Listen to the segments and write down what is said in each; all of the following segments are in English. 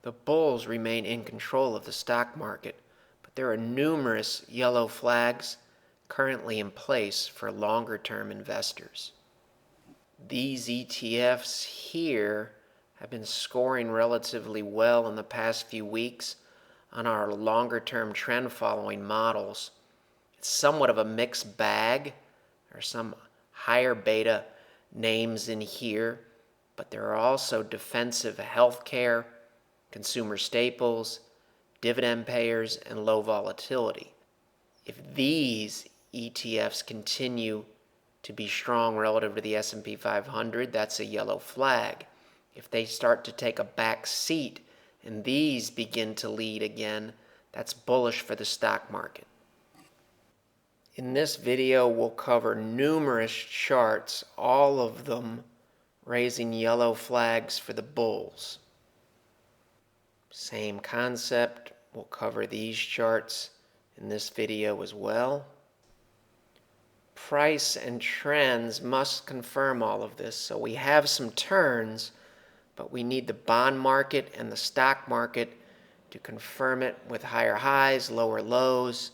The bulls remain in control of the stock market, but there are numerous yellow flags currently in place for longer-term investors. These ETFs here have been scoring relatively well in the past few weeks on our longer-term trend-following models. It's somewhat of a mixed bag. There are some higher beta names in here, but there are also defensive healthcare, consumer staples, dividend payers, and low volatility. If these ETFs continue to be strong relative to the S&P 500, that's a yellow flag. If they start to take a back seat and these begin to lead again, that's bullish for the stock market. In this video, we'll cover numerous charts, all of them raising yellow flags for the bulls. Same concept, we'll cover these charts in this video as well. Price and trends must confirm all of this, so we have some turns, but we need the bond market and the stock market to confirm it with higher highs, lower lows,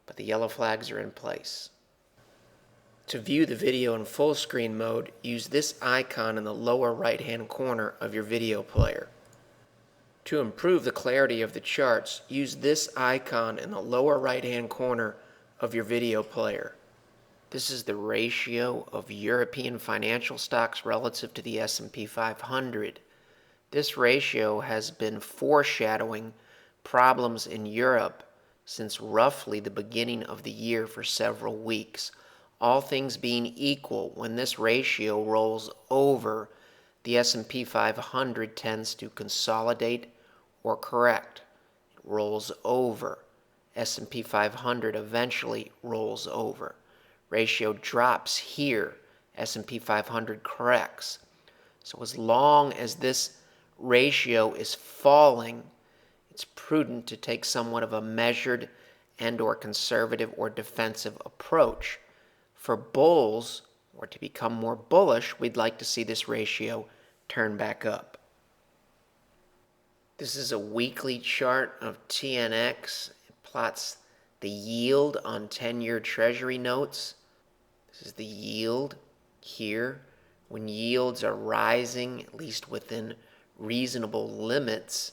but the yellow flags are in place. To view the video in full screen mode, use this icon in the lower right hand corner of your video player. To improve the clarity of the charts, use this icon in the lower right hand corner of your video player. This is the ratio of European financial stocks relative to the S&P 500. This ratio has been foreshadowing problems in Europe since roughly the beginning of the year for several weeks. All things being equal, when this ratio rolls over, the S&P 500 tends to consolidate or correct. It rolls over. S&P 500 eventually rolls over. Ratio drops here. S&P 500 corrects. So as long as this ratio is falling, it's prudent to take somewhat of a measured and or conservative or defensive approach. For bulls, or to become more bullish, we'd like to see this ratio turn back up. This is a weekly chart of TNX. It plots the yield on 10-year Treasury notes. This is the yield here. When yields are rising, at least within reasonable limits,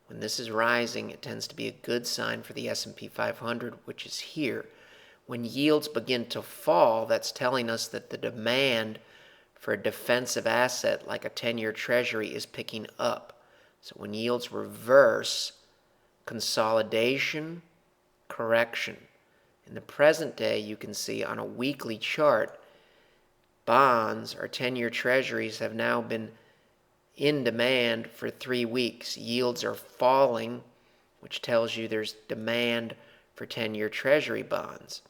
when this is rising, it tends to be a good sign for the S&P 500, which is here. When yields begin to fall, that's telling us that the demand for a defensive asset like a 10-year Treasury is picking up. So when yields reverse, consolidation, correction. In the present day, you can see on a weekly chart, bonds or 10-year Treasuries have now been in demand for 3 weeks. Yields are falling, which tells you there's demand for 10-year Treasury bonds.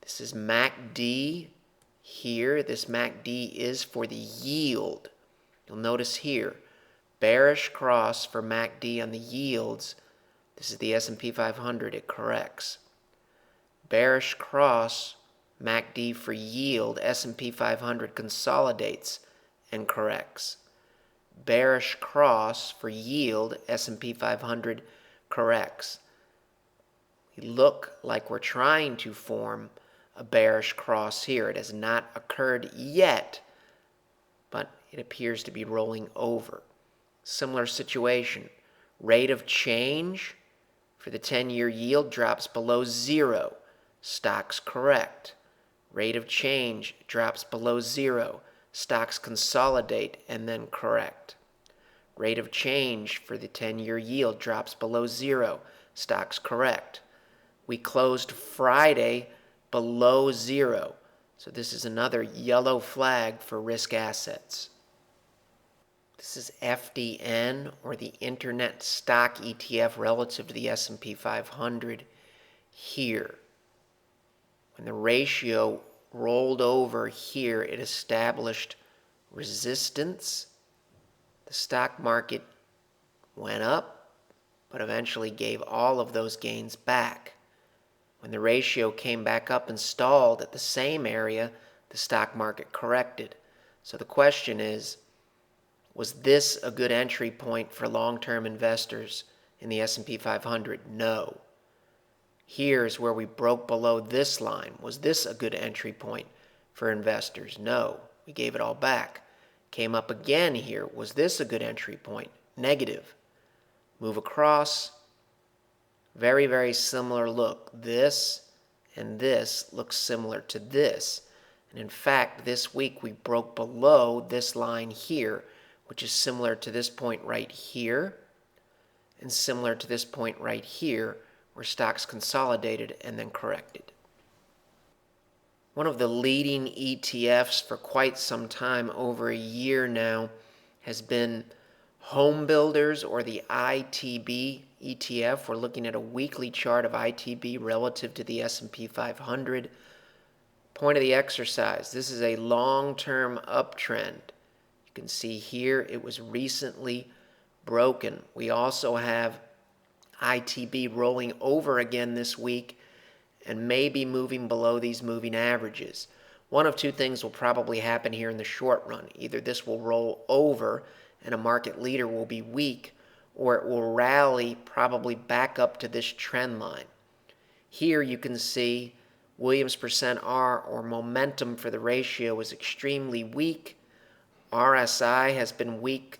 This is MACD here. This MACD is for the yield. You'll notice here, bearish cross for MACD on the yields. This is the S&P 500. It corrects. Bearish cross, MACD for yield. S&P 500 consolidates and corrects. Bearish cross for yield. S&P 500 corrects. We look like we're trying to form a bearish cross here. It has not occurred yet, but it appears to be rolling over. Similar situation. Rate of change for the 10-year yield drops below 0. Stocks correct. Rate of change drops below 0. Stocks consolidate and then correct. Rate of change for the 10-year yield drops below 0. Stocks correct. We closed Friday below 0. So this is another yellow flag for risk assets. This is FDN, or the Internet Stock ETF relative to the S&P 500 here. When the ratio rolled over here, it established resistance. The stock market went up, but eventually gave all of those gains back. When the ratio came back up and stalled at the same area, the stock market corrected. So the question is, Was this a good entry point for long-term investors in the S&P 500? No. Here's where we broke below this line. Was this a good entry point for investors? No. We gave it all back. Came up again here. Was this a good entry point? Negative. Move across. Very, very similar look. This and this looks similar to this. And in fact, this week we broke below this line here, which is similar to this point right here, and similar to this point right here, where stocks consolidated and then corrected. One of the leading ETFs for quite some time, over a year now, has been Homebuilders, or the ITB ETF. We're looking at a weekly chart of ITB relative to the S&P 500. Point of the exercise, this is a long-term uptrend. You can see here it was recently broken. We also have ITB rolling over again this week and maybe moving below these moving averages. One of two things will probably happen here in the short run. Either this will roll over and a market leader will be weak, or it will rally probably back up to this trend line. Here you can see Williams percent R, or momentum for the ratio, is extremely weak. RSI has been weak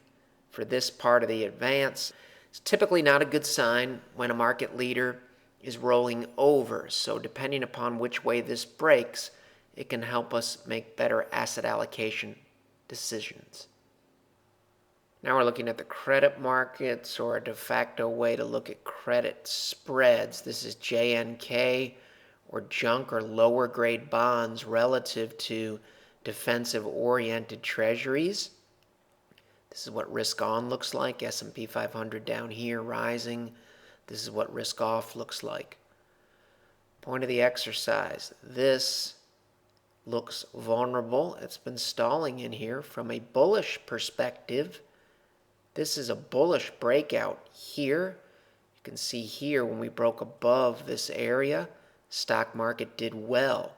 for this part of the advance. It's typically not a good sign when a market leader is rolling over. So depending upon which way this breaks, it can help us make better asset allocation decisions. Now we're looking at the credit markets, or a de facto way to look at credit spreads. This is JNK, or junk or lower grade bonds, relative to defensive-oriented treasuries. This is what risk on looks like. S&P 500 down here rising. This is what risk off looks like. Point of the exercise. This looks vulnerable. It's been stalling in here. From a bullish perspective, this is a bullish breakout here. You can see here when we broke above this area, stock market did well.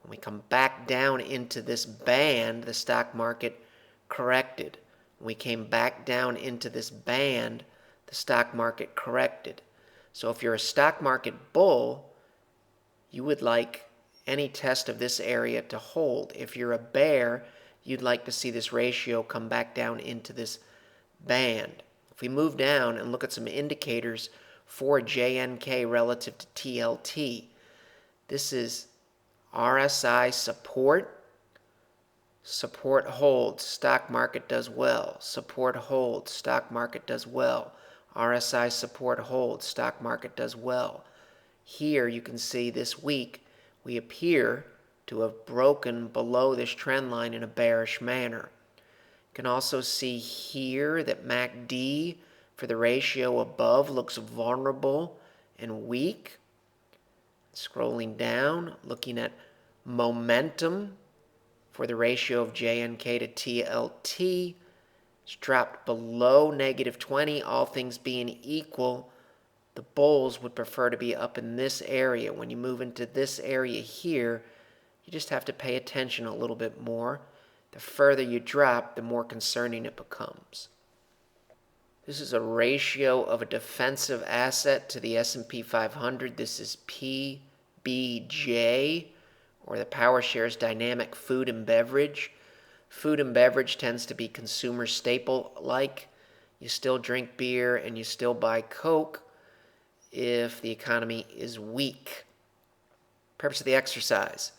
When we come back down into this band, the stock market corrected. When we came back down into this band, the stock market corrected. So if you're a stock market bull, you would like any test of this area to hold. If you're a bear, you'd like to see this ratio come back down into this band. If we move down and look at some indicators for JNK relative to TLT, this is RSI support. Support holds, stock market does well. Support holds, stock market does well. RSI support holds, stock market does well. Here you can see this week we appear to have broken below this trend line in a bearish manner. You can also see here that MACD for the ratio above looks vulnerable and weak. Scrolling down, looking at momentum for the ratio of JNK to TLT. It's dropped below -20. All things being equal, the bulls would prefer to be up in this area. When you move into this area here, you just have to pay attention a little bit more. The further you drop, the more concerning it becomes. This is a ratio of a defensive asset to the S&P 500. This is PBJ, or the PowerShares Dynamic Food and Beverage. Food and beverage tends to be consumer staple-like. You still drink beer and you still buy Coke if the economy is weak. Purpose of the exercise.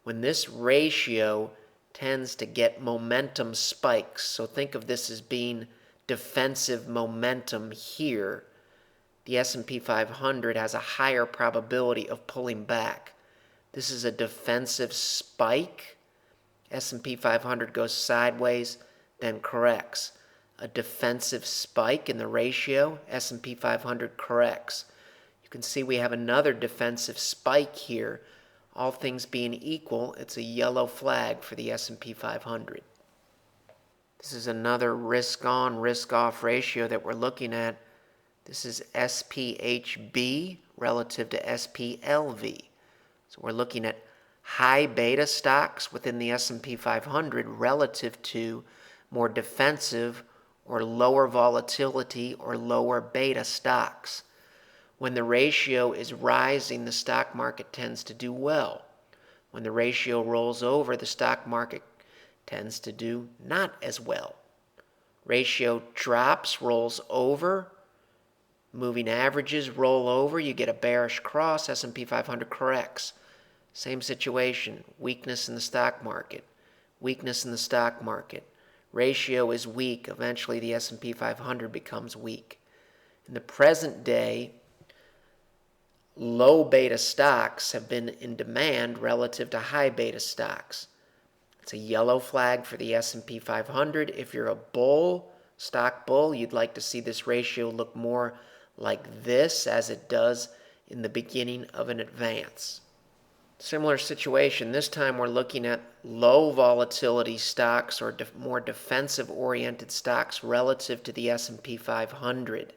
When this ratio tends to get momentum spikes, so think of this as being defensive momentum here, the S&P 500 has a higher probability of pulling back. This is a defensive spike. S&P 500 goes sideways, then corrects. A defensive spike in the ratio, S&P 500 corrects. You can see we have another defensive spike here. All things being equal, it's a yellow flag for the S&P 500. This is another risk-on, risk-off ratio that we're looking at. This is SPHB relative to SPLV. So we're looking at high beta stocks within the S&P 500 relative to more defensive or lower volatility or lower beta stocks. When the ratio is rising, the stock market tends to do well. When the ratio rolls over, the stock market tends to do not as well. Ratio drops, rolls over, moving averages roll over, you get a bearish cross, S&P 500 corrects. Same situation, weakness in the stock market, weakness in the stock market. Ratio is weak, eventually the S&P 500 becomes weak. In the present day, low beta stocks have been in demand relative to high beta stocks. It's a yellow flag for the S&P 500. If you're a bull, stock bull, you'd like to see this ratio look more like this as it does in the beginning of an advance. Similar situation. This time we're looking at low volatility stocks or more defensive oriented stocks relative to the S&P 500.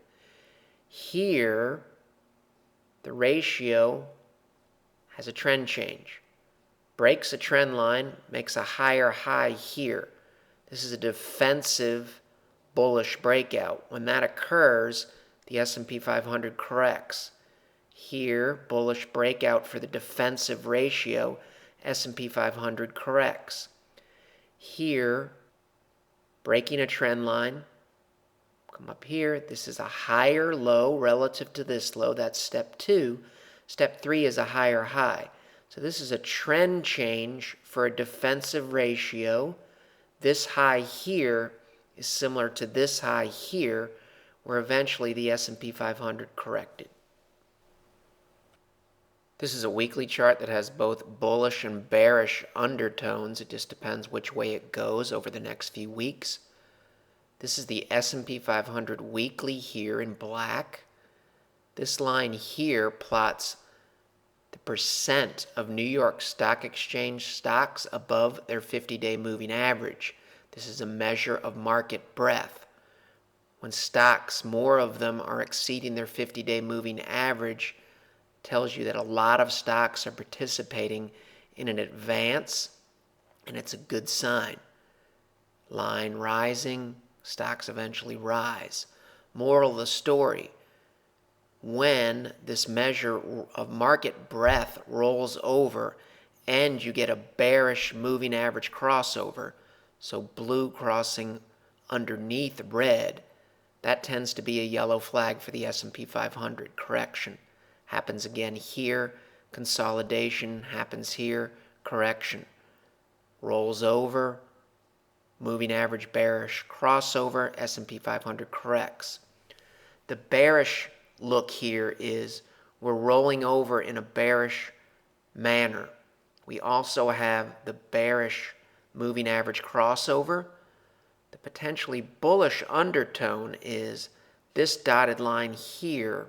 Here, the ratio has a trend change. Breaks a trend line, makes a higher high here. This is a defensive bullish breakout. When that occurs, the S&P 500 corrects. Here, bullish breakout for the defensive ratio, S&P 500 corrects. Here, breaking a trend line, come up here, this is a higher low relative to this low, that's step 2. Step 3 is a higher high. So this is a trend change for a defensive ratio. This high here is similar to this high here, where eventually the S&P 500 corrected. This is a weekly chart that has both bullish and bearish undertones. It just depends which way it goes over the next few weeks. This is the S&P 500 weekly here in black. This line here plots the percent of New York Stock Exchange stocks above their 50-day moving average. This is a measure of market breadth. When stocks, more of them are exceeding their 50-day moving average, tells you that a lot of stocks are participating in an advance, and it's a good sign. Line rising, stocks eventually rise. Moral of the story, when this measure of market breadth rolls over and you get a bearish moving average crossover, so blue crossing underneath red, that tends to be a yellow flag for the S&P 500 correction. Happens again here, consolidation happens here, correction. Rolls over, moving average bearish crossover, S&P 500 corrects. The bearish look here is we're rolling over in a bearish manner. We also have the bearish moving average crossover. The potentially bullish undertone is this dotted line here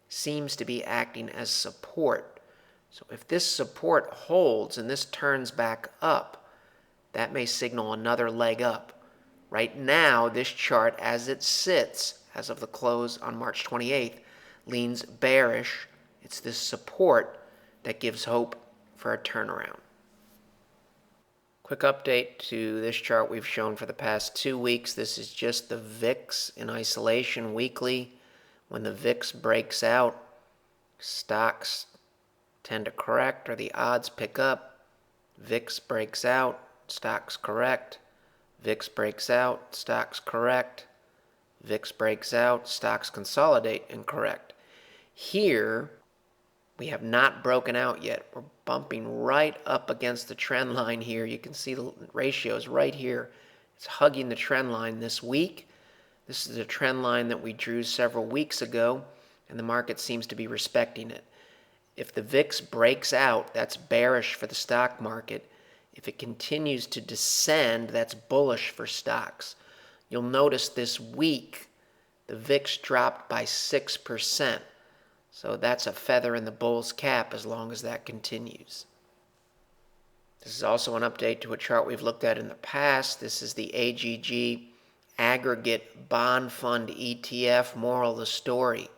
seems to be acting as support. So if this support holds and this turns back up, that may signal another leg up. Right now, this chart as it sits, as of the close on March 28th, leans bearish. It's this support that gives hope for a turnaround. Quick update to this chart we've shown for the past 2 weeks. This is just the VIX in isolation weekly. When the VIX breaks out, stocks tend to correct or the odds pick up. VIX breaks out, stocks correct. VIX breaks out, stocks correct. VIX breaks out, stocks consolidate and correct. Here, we have not broken out yet. We're bumping right up against the trend line here. You can see the ratios right here. It's hugging the trend line this week. This is a trend line that we drew several weeks ago, and the market seems to be respecting it. If the VIX breaks out, that's bearish for the stock market. If it continues to descend, that's bullish for stocks. You'll notice this week, the VIX dropped by 6%. So that's a feather in the bull's cap as long as that continues. This is also an update to a chart we've looked at in the past. This is the AGG Aggregate Bond Fund ETF. Moral of the story.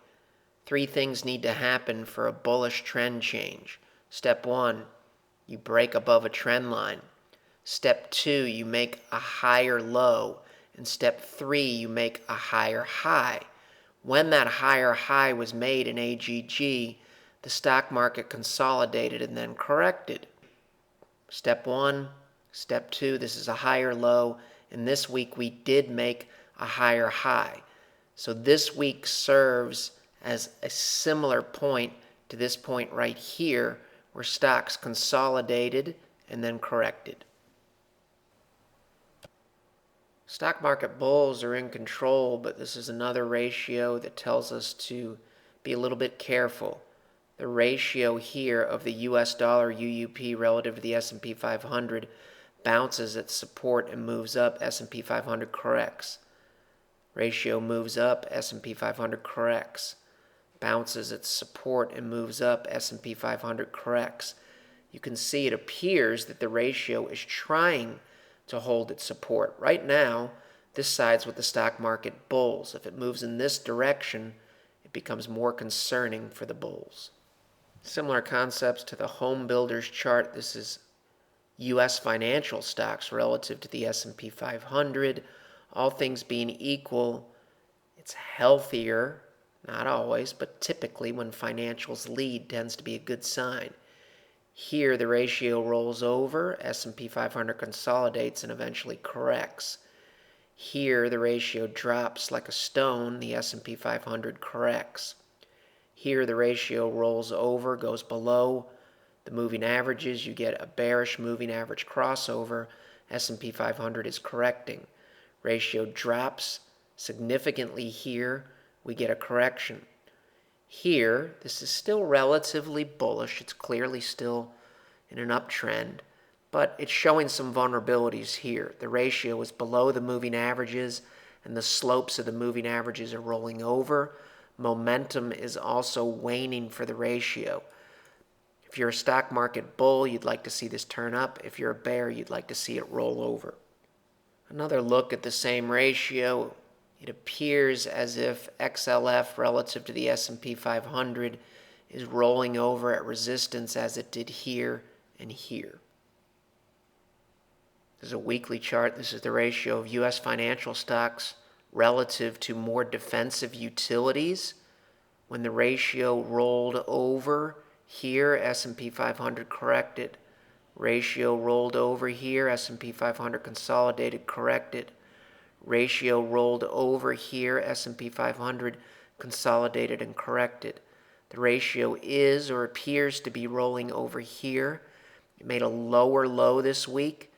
3 things need to happen for a bullish trend change. Step 1, you break above a trend line. Step 2, you make a higher low. And step 3, you make a higher high. When that higher high was made in AGG, the stock market consolidated and then corrected. Step 1, step 2, this is a higher low. And this week we did make a higher high. So this week serves as a similar point to this point right here, where stocks consolidated and then corrected. Stock market bulls are in control, but this is another ratio that tells us to be a little bit careful. The ratio here of the US dollar UUP relative to the S&P 500 bounces at support and moves up, S&P 500 corrects. Ratio moves up, S&P 500 corrects. Bounces at support and moves up, S&P 500 corrects. You can see it appears that the ratio is trying to hold its support. Right now, this sides with the stock market bulls. If it moves in this direction, it becomes more concerning for the bulls. Similar concepts to the Homebuilder's chart. This is U.S. financial stocks relative to the S&P 500. All things being equal, it's healthier, not always, but typically when financials lead tends to be a good sign. Here, the ratio rolls over, S&P 500 consolidates and eventually corrects. Here, the ratio drops like a stone, the S&P 500 corrects. Here, the ratio rolls over, goes below the moving averages. You get a bearish moving average crossover. S&P 500 is correcting. Ratio drops significantly here. We get a correction. Here, this is still relatively bullish. It's clearly still in an uptrend, but it's showing some vulnerabilities here. The ratio is below the moving averages, and the slopes of the moving averages are rolling over. Momentum is also waning for the ratio. If you're a stock market bull, you'd like to see this turn up. If you're a bear, you'd like to see it roll over. Another look at the same ratio. It appears as if XLF relative to the S&P 500 is rolling over at resistance as it did here and here. This is a weekly chart. This is the ratio of U.S. financial stocks relative to more defensive utilities. When the ratio rolled over here, S&P 500 corrected. Ratio rolled over here, S&P 500 consolidated, corrected. Ratio rolled over here, S&P 500 consolidated and corrected. The ratio is or appears to be rolling over here. It made a lower low this week.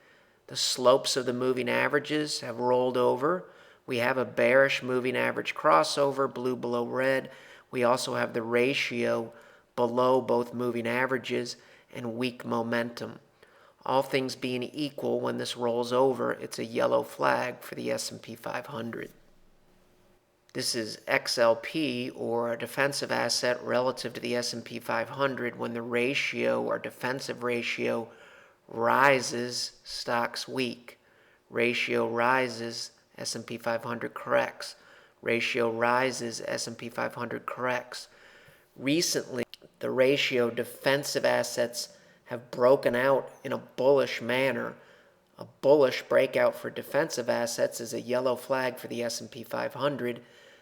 The slopes of the moving averages have rolled over. We have a bearish moving average crossover, blue below red. We also have the ratio below both moving averages and weak momentum. All things being equal, when this rolls over, it's a yellow flag for the S&P 500. This is XLP, or a defensive asset relative to the S&P 500. When the ratio or defensive ratio rises, stocks weak. Ratio rises, S&P 500 corrects. Ratio rises, S&P 500 corrects. Recently, the ratio defensive assets have broken out in a bullish manner. A bullish breakout for defensive assets is a yellow flag for the S&P 500.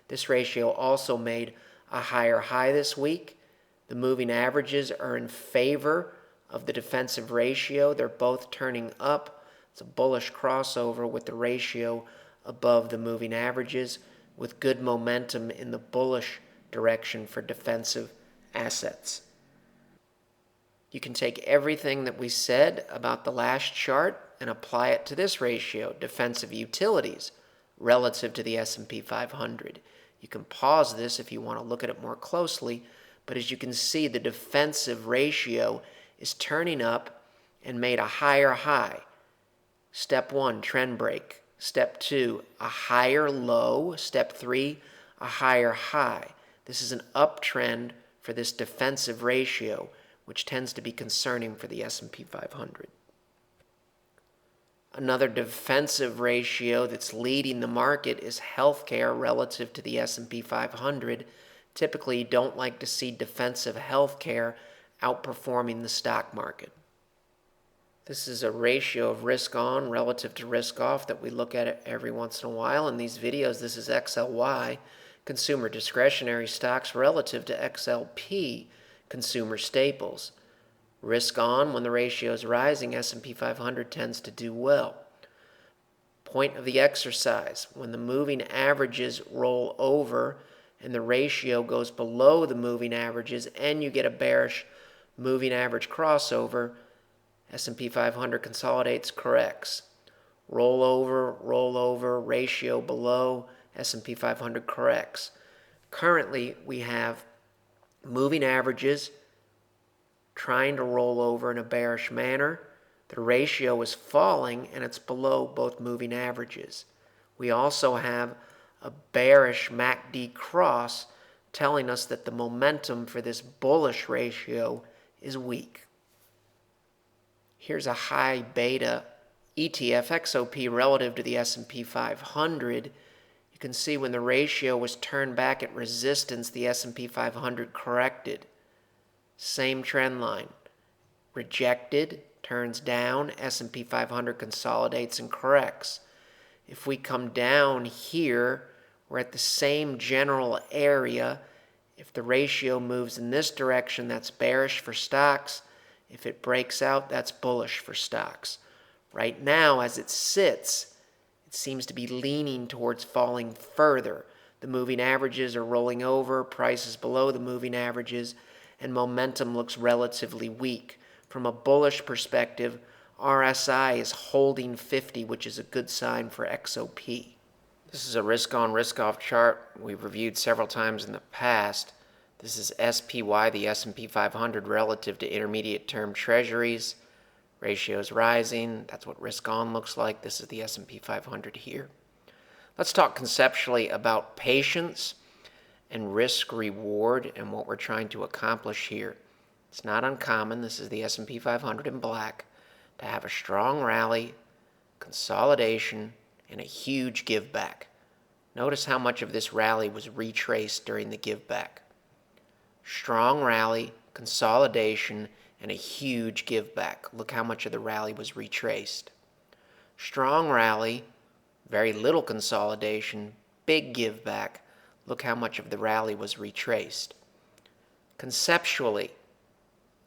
This ratio also made a higher high this week. The moving averages are in favor of the defensive ratio. They're both turning up. It's a bullish crossover with the ratio above the moving averages, with good momentum in the bullish direction for defensive assets. You can take everything that we said about the last chart and apply it to this ratio, defensive utilities relative to the S&P 500. You can pause this if you want to look at it more closely, but as you can see, the defensive ratio is turning up and made a higher high. Step 1, trend break. Step 2, a higher low. Step 3, a higher high. This is an uptrend for this defensive ratio, which tends to be concerning for the S&P 500. Another defensive ratio that's leading the market is healthcare relative to the S&P 500. Typically, you don't like to see defensive healthcare outperforming the stock market. This is a ratio of risk on relative to risk off that we look at every once in a while in these videos. This is XLY, consumer discretionary stocks relative to XLP, consumer staples. Risk on, when the ratio is rising, S&P 500 tends to do well. Point of the exercise, when the moving averages roll over and the ratio goes below the moving averages and you get a bearish moving average crossover, S&P 500 consolidates, corrects. Roll over, ratio below, S&P 500 corrects. Currently, we have moving averages trying to roll over in a bearish manner. The ratio is falling and it's below both moving averages. We also have a bearish MACD cross telling us that the momentum for this bullish ratio is weak. Here's a high beta ETF XOP relative to the S&P 500. You can see when the ratio was turned back at resistance, the S&P 500 corrected. Same trend line. Rejected, turns down, S&P 500 consolidates and corrects. If we come down here, we're at the same general area. If the ratio moves in this direction, that's bearish for stocks. If it breaks out, that's bullish for stocks. Right now, as it sits, it seems to be leaning towards falling further. The moving averages are rolling over, prices below the moving averages, and momentum looks relatively weak. From a bullish perspective, RSI is holding 50, which is a good sign for XOP. This is a risk-on, risk-off chart we've reviewed several times in the past. This is SPY, the S&P 500, relative to intermediate-term treasuries. Ratio is rising. That's what risk-on looks like. This is the S&P 500 here. Let's talk conceptually about patience and risk-reward and what we're trying to accomplish here. It's not uncommon, this is the S&P 500 in black, to have a strong rally, consolidation, and a huge give back. Notice how much of this rally was retraced during the give back. Strong rally, consolidation, and a huge give back. Look how much of the rally was retraced. Strong rally, very little consolidation, big give back. Look how much of the rally was retraced. Conceptually,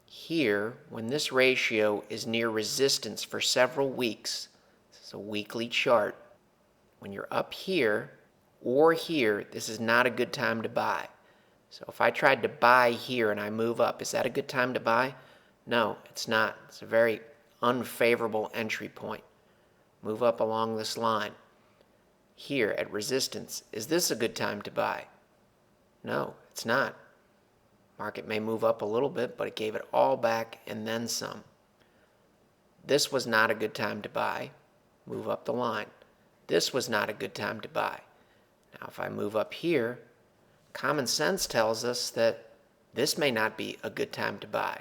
here, when this ratio is near resistance for several weeks, this is a weekly chart, when you're up here or here, this is not a good time to buy. So if I tried to buy here and I move up, is that a good time to buy? No, it's not. It's a very unfavorable entry point. Move up along this line. Here at resistance, is this a good time to buy? No, it's not. Market may move up a little bit, but it gave it all back and then some. This was not a good time to buy. Move up the line. This was not a good time to buy. Now if I move up here, common sense tells us that this may not be a good time to buy.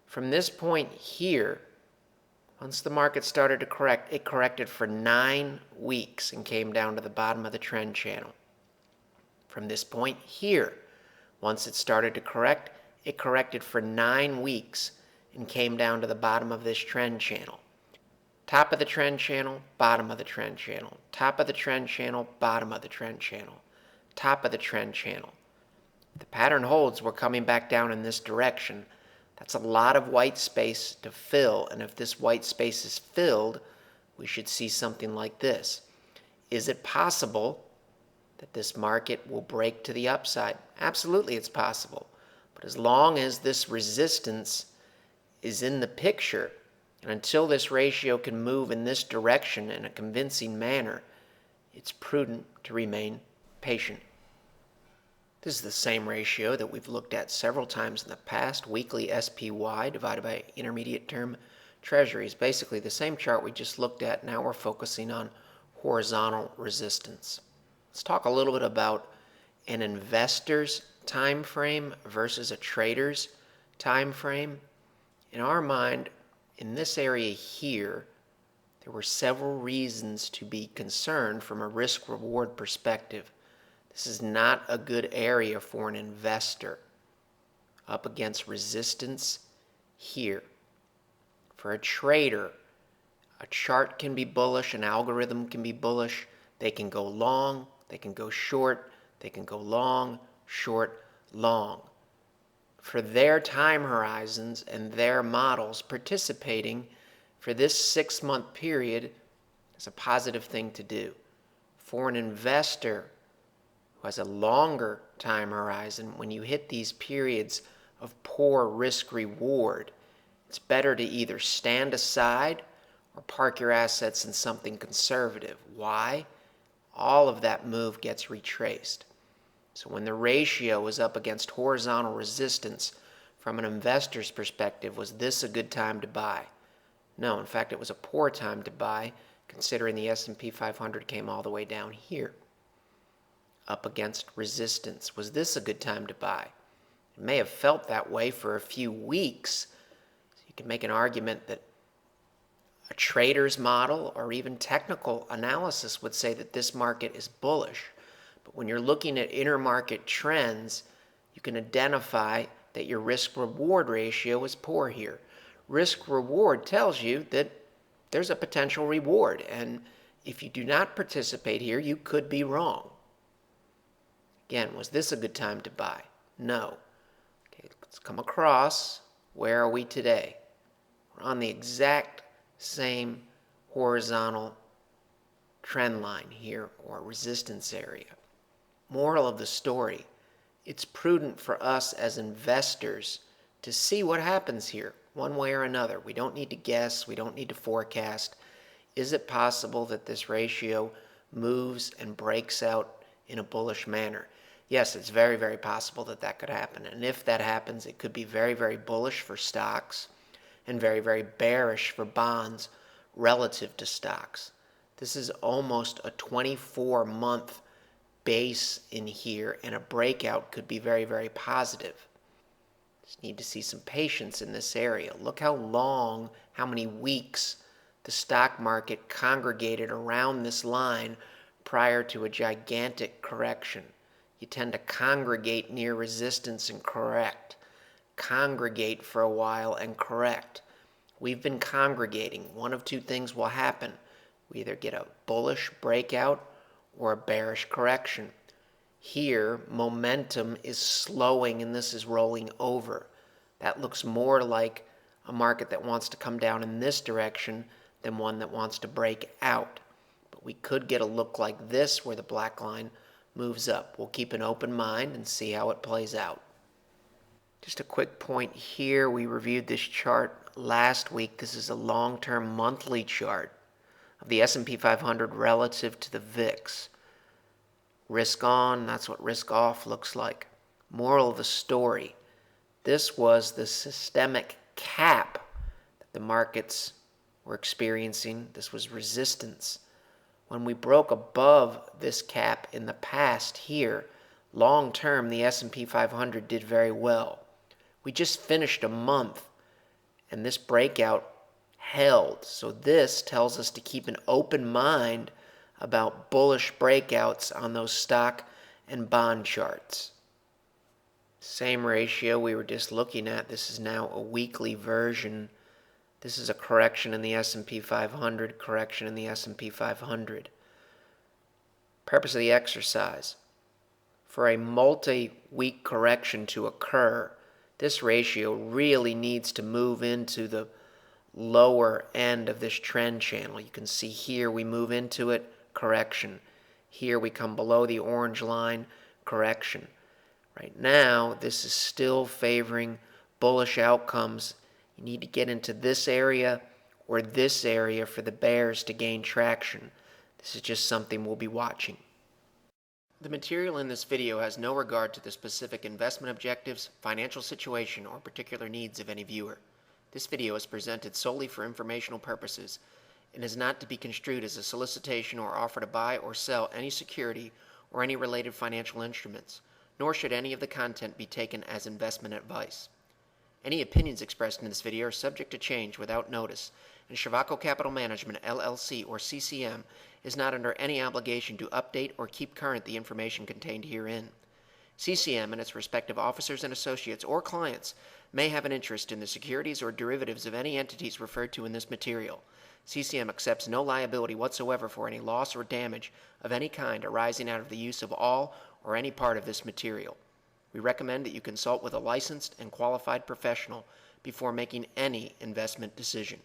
From this point here, once the market started to correct, it corrected for 9 weeks and came down to the bottom of the trend channel. From this point here, once it started to correct, it corrected for 9 weeks and came down to the bottom of this trend channel. Top of the trend channel, bottom of the trend channel. Top of the trend channel, bottom of the trend channel. Top of the trend channel. If the pattern holds, we're coming back down in this direction. That's a lot of white space to fill, and if this white space is filled, we should see something like this. Is it possible that this market will break to the upside? Absolutely, it's possible. But as long as this resistance is in the picture, and until this ratio can move in this direction in a convincing manner, it's prudent to remain patient. This is the same ratio that we've looked at several times in the past, weekly SPY divided by intermediate term treasuries. Basically the same chart we just looked at, now we're focusing on horizontal resistance. Let's talk a little bit about an investor's time frame versus a trader's time frame. In our mind, in this area here, there were several reasons to be concerned from a risk-reward perspective. This is not a good area for an investor. Up against resistance here. For a trader, a chart can be bullish, an algorithm can be bullish. They can go long, they can go short, they can go long, short, long. For their time horizons and their models, participating for this 6-month period is a positive thing to do. For an investor who has a longer time horizon, when you hit these periods of poor risk reward, it's better to either stand aside or park your assets in something conservative. Why? All of that move gets retraced. So when the ratio is up against horizontal resistance, from an investor's perspective, was this a good time to buy? No, in fact, it was a poor time to buy, considering the S&P 500 came all the way down here, up against resistance. Was this a good time to buy? It may have felt that way for a few weeks. So you can make an argument that a trader's model or even technical analysis would say that this market is bullish. But when you're looking at intermarket trends, you can identify that your risk-reward ratio is poor here. Risk-reward tells you that there's a potential reward, and if you do not participate here, you could be wrong. Again, was this a good time to buy? No. Okay, let's come across. Where are we today? We're on the exact same horizontal trend line here, or resistance area. Moral of the story, it's prudent for us as investors to see what happens here, one way or another. We don't need to guess, we don't need to forecast. Is it possible that this ratio moves and breaks out in a bullish manner? Yes, it's very, very possible that that could happen. And if that happens, it could be very, very bullish for stocks and very, very bearish for bonds relative to stocks. This is almost a 24-month base in here, and a breakout could be very, very positive. Just need to see some patience in this area. Look how long, how many weeks the stock market congregated around this line prior to a gigantic correction. You tend to congregate near resistance and correct. Congregate for a while and correct. We've been congregating. One of two things will happen. We either get a bullish breakout or a bearish correction. Here, momentum is slowing and this is rolling over. That looks more like a market that wants to come down in this direction than one that wants to break out. But we could get a look like this where the black line moves up. We'll keep an open mind and see how it plays out. Just a quick point here. We reviewed this chart last week. This is a long-term monthly chart of the S&P 500 relative to the VIX. Risk on, that's what risk off looks like. Moral of the story, this was the systemic cap that the markets were experiencing. This was resistance. When we broke above this cap in the past here, long term, the S&P 500 did very well. We just finished a month, and this breakout held. So this tells us to keep an open mind about bullish breakouts on those stock and bond charts. Same ratio we were just looking at. This is now a weekly version. This is a correction in the S&P 500, correction in the S&P 500. Purpose of the exercise. For a multi-week correction to occur, this ratio really needs to move into the lower end of this trend channel. You can see here we move into it, correction. Here we come below the orange line, correction. Right now, this is still favoring bullish outcomes. You need to get into this area or this area for the bears to gain traction. This is just something we'll be watching. The material in this video has no regard to the specific investment objectives, financial situation, or particular needs of any viewer. This video is presented solely for informational purposes and is not to be construed as a solicitation or offer to buy or sell any security or any related financial instruments, nor should any of the content be taken as investment advice. Any opinions expressed in this video are subject to change without notice, and Shavaco Capital Management, LLC, or CCM, is not under any obligation to update or keep current the information contained herein. CCM and its respective officers and associates or clients may have an interest in the securities or derivatives of any entities referred to in this material. CCM accepts no liability whatsoever for any loss or damage of any kind arising out of the use of all or any part of this material. We recommend that you consult with a licensed and qualified professional before making any investment decision.